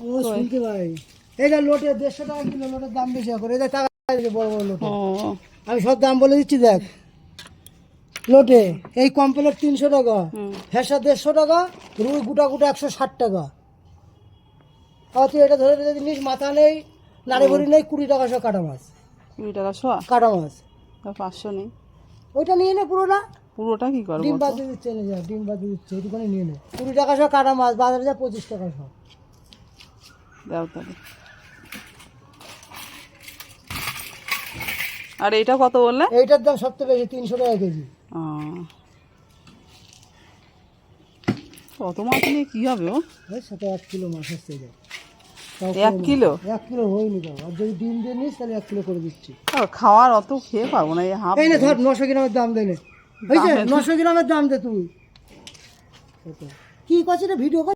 ও শুনতে ভাই, এই যে লোটে 150 টাকা কিলো, লোটের দাম বেশি করে, এই যে টাকা বড় বড় লোটে। আমি সব দাম বলে দিচ্ছি দেখ। লোটে এই কমপ্লেট 300 টাকা, ফেসা 150 টাকা, রুই গোটা গোটা 160 টাকা। আর তুই এটা ধরে যদি নিস, মাথা নেই, নাড়ি ভরি নেই, 20 টাকা সব কাটা মাছ। 20 টাকা শোয়া কাটা মাছ 500 নেই। ওইটা নিয়ে নে পুরোটা। পুরোটা কি করবো? ডিম বাদ দিয়ে দিচ্ছে, এনে যা ডিম বাদ দিয়ে দিচ্ছে, ওইটুখানে নিয়ে নে। 20 টাকা সব কাটা মাছ, বাজারে যা 25 টাকা সব। দাও তাহলে। আর এইটা কত বললে? এইটার দাম সবচেয়ে বেশি, 300 টাকা কেজি। কত মাছ নিয়ে কি হবে? ও ওই সাথে 1 কিলো মাছ আসছে। 1 কিলো? 1 কিলো হয়নি তাও। আর যদি ডিম দিয়ে নিস তাহলে 1 কিলো করে দিচ্ছি। খাওয়ার অত খেয়ে পারবো না, এই হাফ। এই না ধর, 900 গ্রামের দাম দে নে। হয়েছে, 900 গ্রামের দাম দে তুই। কি করছিস রে, ভিডিও কর।